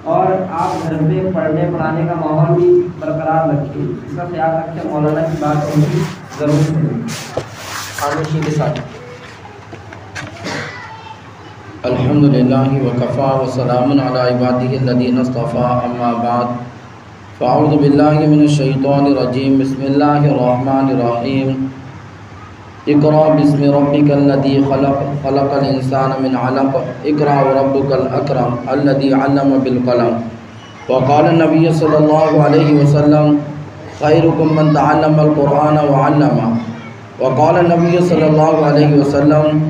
और आप घर में पढ़ने पढ़ाने का माहौल भी बरकरार रखिए। इसका ख्याल रखें। मौलाना की बात होगी ज़रूर सुनिए खामोशी के साथ। अल्हम्दुलिल्लाहि व कफ़ा व सलामुन अला इबादिहि अल्लज़ीना इस्तफ़ा अम्मा बाद फ़अऊज़ु बिल्लाहि मिनश शैतानिर रजीम बिस्मिल्लाहिर रहमानिर रहीम इक़रा बिस्मि रब्बिकल लज़ी ख़लक़ ख़लक़ल इंसाना मिन अलक़ इक़रा व रब्बुकल अकरम अल्लज़ी अल्लम बिल क़लम व क़ाला नबी सल्लल्लाहु अलैहि वसल्लम ख़ैरुकुम मन तअल्लमल क़ुरआन व अल्लमा व क़ाला नबी सल्लल्लाहु अलैहि वसल्लम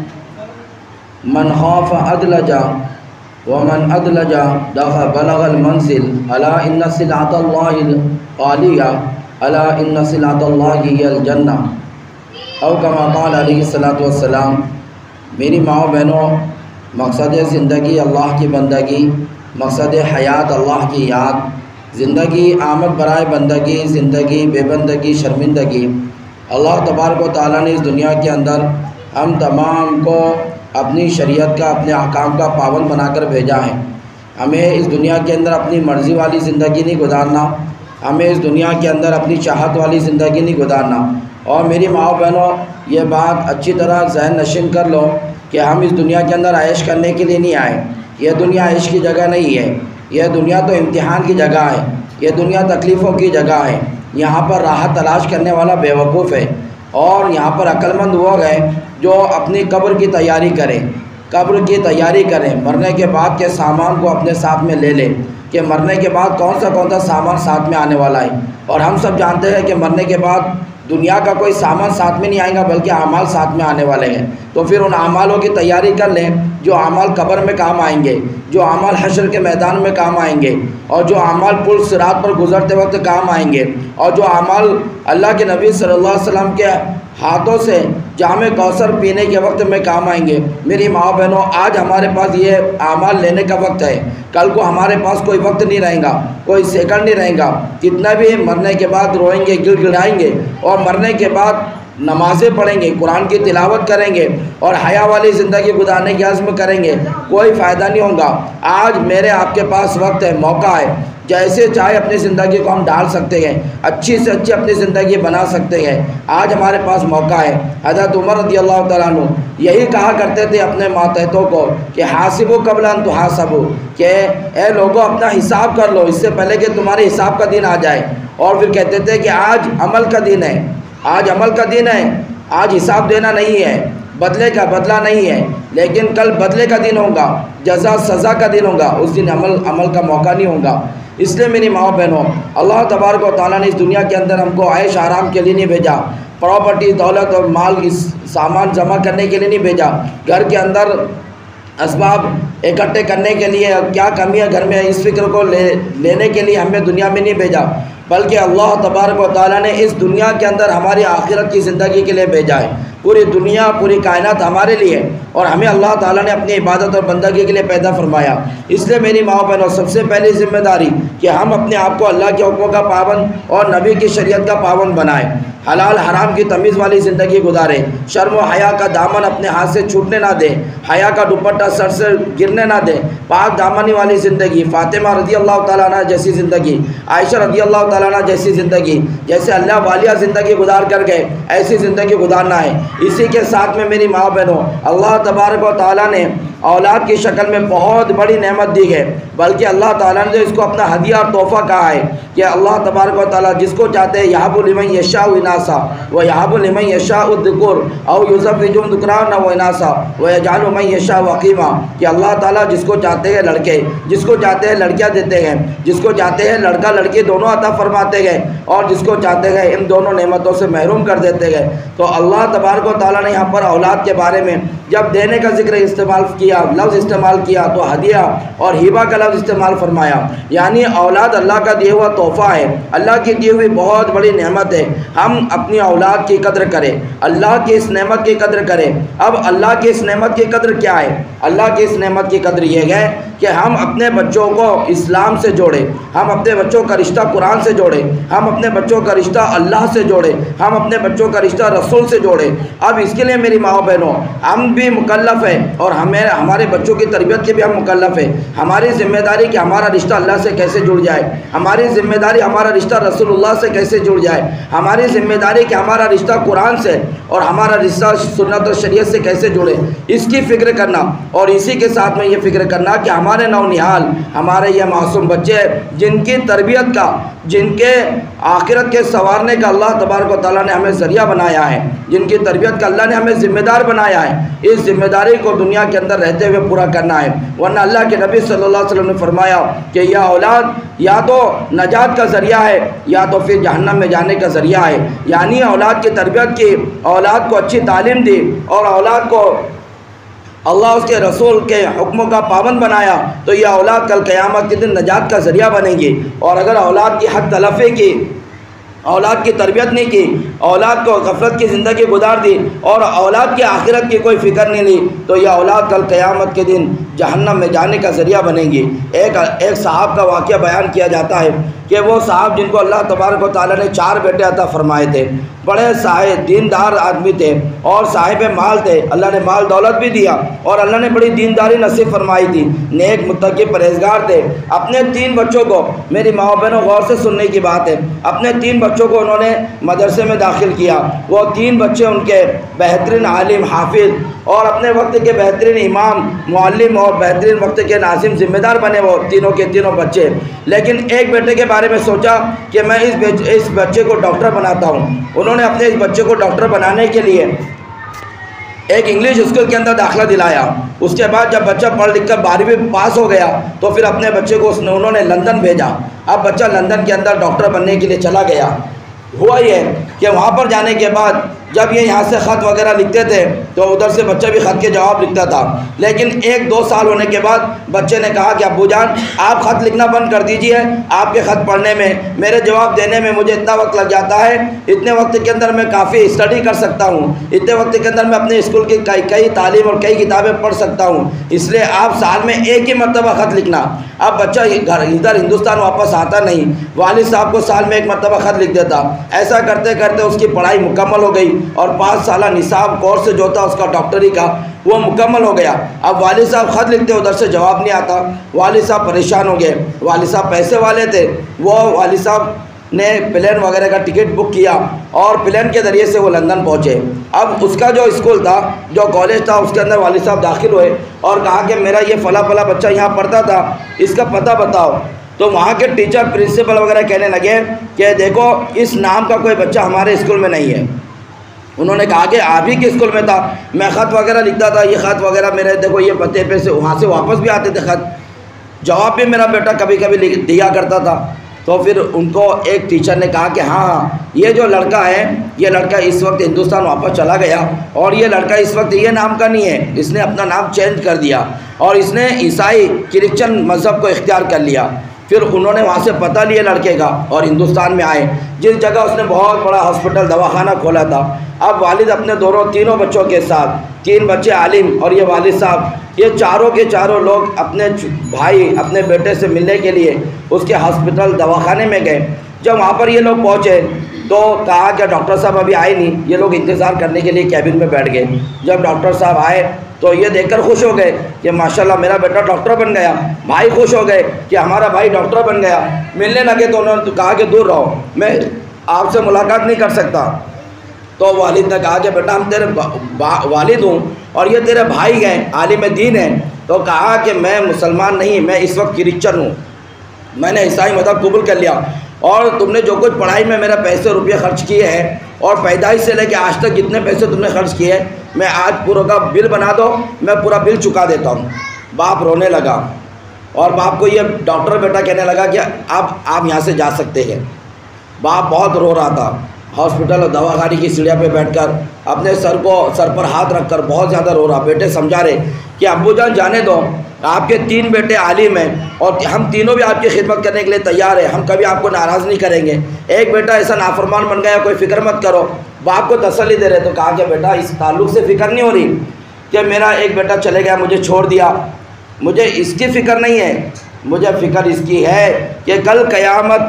मन ख़ाफ़ अदलजा व मन अदलजा दख़ल बलगल मंज़िल अला इन्न सिलअतल्लाहिल ग़ालिया अला इन्न सिलअतल्लाहि हियल जन्नह औ कमा क़ाल अलैहिस्सलातु वस्सलाम। मेरी माओ बहनों, मकसद ज़िंदगी अल्लाह की बंदगी, मकसद हयात अल्लाह की याद, ज़िंदगी आमद बराए बंदगी, ज़िंदगी बेबंदगी शर्मिंदगी। अल्लाह तबारक व तआला ने इस दुनिया के अंदर हम तमाम को अपनी शरीयत का, अपने अहकाम का पाबंद बनाकर भेजा है। हमें इस दुनिया के अंदर अपनी मर्ज़ी वाली ज़िंदगी नहीं गुजारना, हमें इस दुनिया के अंदर अपनी चाहत वाली ज़िंदगी नहीं गुजारना। और मेरी माओ बहनों, ये बात अच्छी तरह ज़हन नशीन कर लो कि हम इस दुनिया के अंदर ऐश करने के लिए नहीं आए। यह दुनिया ऐश की जगह नहीं है, यह दुनिया तो इम्तिहान की जगह है, यह दुनिया तकलीफ़ों की जगह है। यहाँ पर राहत तलाश करने वाला बेवकूफ़ है और यहाँ पर अक्लमंद लोग हैं जो अपनी कब्र की तैयारी करें, कब्र की तैयारी करें, मरने के बाद के सामान को अपने साथ में ले लें कि मरने के बाद कौन सा सामान साथ में आने वाला है। और हम सब जानते हैं कि मरने के बाद दुनिया का कोई सामान साथ में नहीं आएगा, बल्कि अमाल साथ में आने वाले हैं। तो फिर उन अमालों की तैयारी कर लें जो अमाल कब्र में काम आएंगे, जो अमाल हश्र के मैदान में काम आएंगे, और जो अमाल पुल सिरात पर गुजरते वक्त काम आएंगे, और जो अमाल अल्लाह के नबी सल्लल्लाहु अलैहि वसल्लम के हाथों से जामे कौसर पीने के वक्त में काम आएंगे। मेरी माँ बहनों, आज हमारे पास ये अमाल लेने का वक्त है, कल को हमारे पास कोई वक्त नहीं रहेगा, कोई सेकंड नहीं रहेगा। कितना भी मरने के बाद रोएंगे, गिड़गिड़ाएंगे और मरने के बाद नमाज़ें पढ़ेंगे, कुरान की तिलावत करेंगे और हया वाली ज़िंदगी गुजारने की अज़्म करेंगे, कोई फ़ायदा नहीं होगा। आज मेरे आपके पास वक्त है, मौका है, जैसे चाहे अपनी ज़िंदगी को हम डाल सकते हैं, अच्छी से अच्छी अपनी ज़िंदगी बना सकते हैं। आज हमारे पास मौका है। हज़रत उमर रज़ियल्लाहु तआला अन्हु यही कहा करते थे अपने मातहतों को कि हासिबु क़ब्ल अन तुहासबु, कि ए लोगों अपना हिसाब कर लो इससे पहले कि तुम्हारे हिसाब का दिन आ जाए। और फिर कहते थे कि आज अमल का दिन है, आज अमल का दिन है, आज हिसाब देना नहीं है, बदले का बदला नहीं है, लेकिन कल बदले का दिन होगा, जज़ा सज़ा का दिन होगा, उस दिन अमल का मौका नहीं होगा। इसलिए मेरी माँ बहनों, अल्लाह तबारक व तआला ने इस दुनिया के अंदर हमको ऐश आराम के लिए नहीं भेजा, प्रॉपर्टी दौलत और माल इस सामान जमा करने के लिए नहीं भेजा, घर के अंदर असबाब इकट्ठे करने के लिए, क्या कमी है घर में इस फिक्र को लेने के लिए हमें दुनिया में नहीं भेजा, बल्कि अल्लाह तबारक व तआला ने इस दुनिया के अंदर हमारी आखिरत की ज़िंदगी के लिए भेजा है। पूरी दुनिया, पूरी कायनात हमारे लिए और हमें अल्लाह ताला ने अपनी इबादत और बंदगी के लिए पैदा फरमाया। इसलिए मेरी माँ बहनों, सबसे पहली ज़िम्मेदारी कि हम अपने आप को अल्लाह के हुक्मों का पाबंद और नबी की शरीयत का पाबंद बनाएं, हलाल हराम की तमीज़ वाली ज़िंदगी गुजारें, शर्म व हया का दामन अपने हाथ से छूटने ना दें, हया का दुपट्टा सर से गिरने ना दें, पाक दामनी वाली ज़िंदगी, फ़ातिमा रज़ियल्लाहु तआला अन्हा जैसी ज़िंदगी, आयशा रज़ियल्लाहु तआला अन्हा जैसी ज़िंदगी, जैसे अल्लाह वालिया ज़िंदगी गुजार कर गए, ऐसी ज़िंदगी गुजारना है। इसी के साथ में मेरी माँ बहनों, अल्लाह तबारक व तआला ने औलाद की शक्ल में बहुत बड़ी नेमत दी है, बल्कि अल्लाह ताला ने इसको अपना हदिया और तोहफ़ा कहा है कि अल्लाह तबारक व तआला जिसको चाहते हैं यहाबु लिमन यशाउ इनासा व यहाबु लिमन यशाउ दुकुर औ युज़व्विजुहुम दुक्राना व इनासा व यजअलु मन यशाउ अक़ीमा, कि अल्लाह ताला जिसको चाहते हैं लड़के, जिसको चाहते हैं लड़कियां देते हैं, जिसको चाहते हैं लड़का लड़की दोनों अता फरमाते हैं और जिसको चाहते हैं इन दोनों नेमतों से महरूम कर देते हैं। तो अल्लाह तबारक व तआला ने यहाँ पर औलाद के बारे में जब देने का जिक्र इस्तेमाल किया, लफ्ज़ इस्तेमाल किया, तो हदिया और हिबा का लफ्ज़ इस्तेमाल फरमाया। यानी औलाद अल्लाह का दिया हुआ तोहफ़ा है, अल्लाह की दी हुई बहुत बड़ी नेमत है। हम हम अपनी औलाद की कदर करें, अल्लाह की इस नेमत की कदर करें। अब अल्लाह की इस नेमत की कदर क्या है? अल्लाह की इस नेमत की कदर यह है कि हम अपने बच्चों को इस्लाम से जोड़ें, हम अपने बच्चों का रिश्ता कुरान से जोड़ें, हम अपने बच्चों का रिश्ता अल्लाह से जोड़ें, हम अपने बच्चों का रिश्ता रसूल से जोड़ें। अब इसके लिए मेरी माओ बहनों, हम भी मुकल्लफ़ हैं और हमारे बच्चों की तरबियत के भी हम मुकल्लफ़ हैं। हमारी ज़िम्मेदारी कि हमारा रिश्ता अल्लाह से कैसे जुड़ जाए, हमारी ज़िम्मेदारी हमारा रिश्ता रसूलुल्लाह से कैसे जुड़ जाए, हमारी ज़िम्मेदारी कि हमारा रिश्ता कुरान से और हमारा रिश्ता सुन्नत और शरीयत से कैसे जुड़े, इसकी फ़िक्र करना। और इसी के साथ में ये फ़िक्र करना कि हमारे नौनिहाल, हमारे ये मासूम बच्चे जिनकी तरबियत का, जिनके आखिरत के संवारने का अल्लाह तबारक व तआला ने हमें ज़रिया बनाया है, जिनकी तरबियत का अल्लाह ने हमें ज़िम्मेदार बनाया है, इस ज़िम्मेदारी को दुनिया के अंदर रहते हुए पूरा करना है। वरना अल्लाह के नबी सल्लल्लाहु अलैहि वसल्लम ने फरमाया कि यह औलाद या तो नजात का ज़रिया है या तो फिर जहन्नम में जाने का ज़रिया है। यानी औलाद की तरबियत की, औलाद को अच्छी तालीम दी और औलाद को अल्लाह उसके रसूल के हुक्मों का पाबंद बनाया, तो यह औलाद कल क़यामत के दिन नजात का ज़रिया बनेगी। और अगर औलाद की हक तलफ़ी की, औलाद की तरबियत नहीं की, औलाद को गफलत की ज़िंदगी गुजार दी और औलाद की आखिरत की कोई फ़िक्र नहीं ली, तो यह औलाद कल क़यामत के दिन जहन्नम में जाने का ज़रिया बनेगी। एक साहब का वाक़या बयान किया जाता है कि वो साहब जिनको अल्लाह तबारक व तआला ने 4 बेटे अता फरमाए थे, बड़े साहिब दीनदार आदमी थे और साहिब माल थे, अल्लाह ने माल दौलत भी दिया और अल्लाह ने बड़ी दीनदारी नसीब फरमाई थी, नेक मुत्तकी परहेज़गार थे। अपने 3 बच्चों को, मेरी माँ बहनों गौर से सुनने की बात है, अपने 3 बच्चों को उन्होंने मदरसे में दाखिल किया। वो 3 बच्चे उनके बेहतरीन आलिम, हाफिज़ और अपने वक्त के बेहतरीन इमाम, मुअल्लिम और बेहतरीन वक्त के नाज़िम ज़िम्मेदार बने वो तीनों के तीनों बच्चे। लेकिन एक बेटे के बारे में सोचा कि मैं इस बच्चे को डॉक्टर बनाता हूँ। उन्होंने अपने इस बच्चे को डॉक्टर बनाने के लिए एक इंग्लिश स्कूल के अंदर दाखिला दिलाया। उसके बाद जब बच्चा पढ़ लिख कर 12वीं पास हो गया तो फिर अपने बच्चे को उन्होंने लंदन भेजा। अब बच्चा लंदन के अंदर डॉक्टर बनने के लिए चला गया। हुआ ये कि वहाँ पर जाने के बाद जब ये यहाँ से ख़त वगैरह लिखते थे तो उधर से बच्चा भी ख़त के जवाब लिखता था। लेकिन 1-2 साल होने के बाद बच्चे ने कहा कि अब्बू जान आप ख़त लिखना बंद कर दीजिए, आपके ख़त पढ़ने में, मेरे जवाब देने में मुझे इतना वक्त लग जाता है, इतने वक्त के अंदर मैं काफ़ी स्टडी कर सकता हूँ, इतने वक्त के अंदर मैं अपने स्कूल की कई तालीम और कई किताबें पढ़ सकता हूँ, इसलिए आप साल में 1 ही मरतबा ख़त लिखना। अब बच्चा इधर हिंदुस्तान वापस आता नहीं, वालिद साहब को साल में 1 मरतबा ख़त लिख देता। ऐसा करते करते उसकी पढ़ाई मुकम्मल हो गई और 5 साल निसाब कोर्स जो था उसका डॉक्टरी का वो मुकम्मल हो गया। अब वालिद साहब ख़त लिखते, उधर से जवाब नहीं आता। वालिद साहब परेशान हो गए। वालिद साहब पैसे वाले थे, वो वालिद साहब ने प्लेन वगैरह का टिकट बुक किया और प्लेन के ज़रिए से वो लंदन पहुँचे। अब उसका जो स्कूल था, जो कॉलेज था, उसके अंदर वालिद साहब दाखिल हुए और कहा कि मेरा ये फ़ला बच्चा यहाँ पढ़ता था, इसका पता बताओ। तो वहाँ के टीचर, प्रिंसिपल वगैरह कहने लगे कि देखो इस नाम का कोई बच्चा हमारे स्कूल में नहीं है। उन्होंने कहा कि आप ही के स्कूल में था, मैं ख़त वगैरह लिखता था, ये ख़त वगैरह मेरे देखो ये पते पे से वहाँ से वापस भी आते थे ख़त, जवाब भी मेरा बेटा कभी कभी दिया करता था। तो फिर उनको एक टीचर ने कहा कि हाँ ये जो लड़का है, ये लड़का इस वक्त हिंदुस्तान वापस चला गया और ये लड़का इस वक्त ये नाम का नहीं है, इसने अपना नाम चेंज कर दिया और इसने ईसाई क्रिश्चियन मज़हब को इख्तियार कर लिया। फिर उन्होंने वहाँ से पता लिया लड़के का और हिंदुस्तान में आए, जिस जगह उसने बहुत बड़ा हॉस्पिटल दवाखाना खोला था। अब वालिद अपने तीनों बच्चों के साथ, 3 बच्चे आलिम और ये वालिद साहब, ये चारों के चारों लोग अपने भाई, अपने बेटे से मिलने के लिए उसके हॉस्पिटल दवाखाने में गए। जब वहाँ पर ये लोग पहुँचे तो कहा कि डॉक्टर साहब अभी आए नहीं। ये लोग इंतज़ार करने के लिए कैबिन में बैठ गए। जब डॉक्टर साहब आए तो ये देखकर खुश हो गए कि माशाल्लाह मेरा बेटा डॉक्टर बन गया। भाई खुश हो गए कि हमारा भाई डॉक्टर बन गया। मिलने लगे तो उन्होंने कहा कि दूर रहो, मैं आपसे मुलाकात नहीं कर सकता। तो वालिद ने कहा कि बेटा हम तेरे वालिद हूँ और ये तेरे भाई हैं, आलिम दीन हैं। तो कहा कि मैं मुसलमान नहीं, मैं इस वक्त क्रिश्चियन हूँ, मैंने ईसाई मज़हब कबूल कर लिया और तुमने जो कुछ पढ़ाई में मेरा पैसे रुपये खर्च किए हैं और पैदाइश से लेकर आज तक जितने पैसे तुमने खर्च किए हैं, मैं आज पूरा का बिल बना दो, मैं पूरा बिल चुका देता हूँ। बाप रोने लगा और बाप को ये डॉक्टर बेटा कहने लगा कि अब आप यहाँ से जा सकते हैं। बाप बहुत रो रहा था, हॉस्पिटल और दवाखाने की सीढ़ियाँ पे बैठकर अपने सर पर हाथ रखकर बहुत ज़्यादा रो रहा। बेटे समझा रहे कि अब्बूजान जाने दो, आपके 3 बेटे आलिम हैं और हम तीनों भी आपकी खिदमत करने के लिए तैयार हैं, हम कभी आपको नाराज़ नहीं करेंगे। एक बेटा ऐसा नाफरमान बन गया, कोई फ़िक्र मत करो। बाप को तसल्ली दे रहे तो कहा कि बेटा इस ताल्लुक़ से फ़िक्र नहीं हो रही कि मेरा एक बेटा चले गया, मुझे छोड़ दिया, मुझे इसकी फ़िक्र नहीं है, मुझे फ़िक्र इसकी है कि कल क़यामत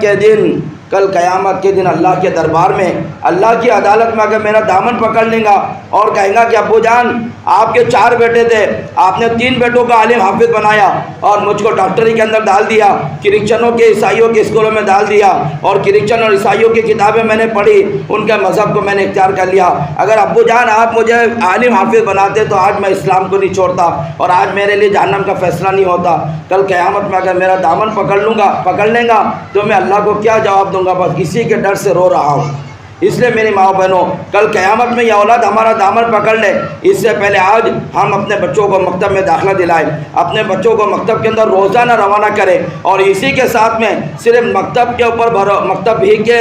के दिन अल्लाह के दरबार में, अल्लाह की अदालत में अगर मेरा दामन पकड़ लेगा और कहेगा कि अब्बू जान आपके 4 बेटे थे, आपने 3 बेटों का आलिम हाफिज बनाया और मुझको डॉक्टरी के अंदर डाल दिया, क्रिश्चनों के ईसाइयों के स्कूलों में डाल दिया और क्रिश्चन और ईसाइयों की किताबें मैंने पढ़ी, उनके मज़हब को मैंने इख्तियार कर लिया। अगर अब्बू जान आप मुझे आलिम हाफिज बनाते तो आज मैं इस्लाम को नहीं छोड़ता और आज मेरे लिए जहन्नम का फ़ैसला नहीं होता। कल क़यामत में अगर मेरा दामन पकड़ लेगा तो मैं अल्लाह को क्या जवाब दूँगा? बस इसी के डर से रो रहा हूँ। इसलिए मेरी माँ बहनों, कल क़यामत में यह औलाद हमारा दामन पकड़ ले, इससे पहले आज हम अपने बच्चों को मकतब में दाखिला दिलाएं, अपने बच्चों को मकतब के अंदर रोज़ाना रवाना करें और इसी के साथ में सिर्फ मकतब के ऊपर मकतब ही के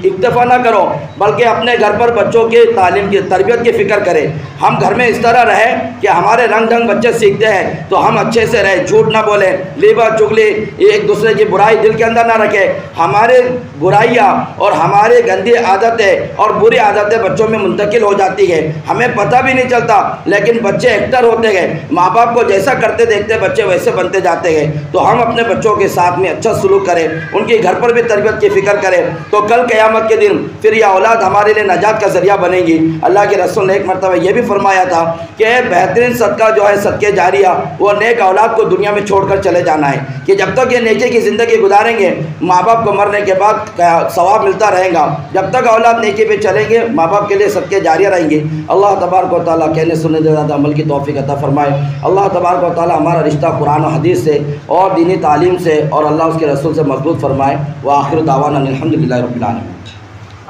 इक्तफ़ा ना करो, बल्कि अपने घर पर बच्चों की तालीम की तरबियत की फ़िक्र करें। हम घर में इस तरह रहें कि हमारे रंग ढंग बच्चे सीखते हैं तो हम अच्छे से रहें, झूठ ना बोलें, ग़ीबत चुगली, एक दूसरे की बुराई दिल के अंदर ना रखें। हमारे बुराइयाँ और हमारे गंदी आदतें और बुरी आदतें बच्चों में मुंतकिल हो जाती है, हमें पता भी नहीं चलता, लेकिन बच्चे एक्टर होते गए, माँ बाप को जैसा करते देखते बच्चे वैसे बनते जाते गए। तो हम अपने बच्चों के साथ में अच्छा सलूक करें, उनके घर पर भी तरबियत की फ़िक्र करें, तो कल क़यामत के दिन फिर यह औलाद हमारे लिए नजात का ज़रिया बनेगी। अल्लाह के रसूल ने एक मरतबा यह भी फरमाया था कि बेहतरीन सदका जो है सदके जारिया, वो नेक औलाद को दुनिया में छोड़ कर चले जाना है कि जब तक ये नेकी की ज़िंदगी गुजारेंगे माँ बाप को मरने के बाद सवाब मिलता रहेगा, जब तक औलाद नेकी पे चलेंगे माँ बाप के लिए सदके जारिया रहेंगे। अल्लाह तबारक व तआला कहने सुनने से ज़्यादा अमल की तौफीक अता फरमाए। अल्लाह तबारक व तआला हमारा रिश्ता कुरान और हदीस से और दीनी तालीम से और अल्लाह उसके रसूल से मजबूत फरमाए। व आखिर दावाना अल्हम्दुलिल्लाहि रब्बिल आलमीन।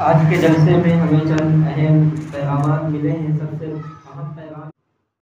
आज के जलसे में हमें चंद अहम पैगाम मिले हैं। सबसे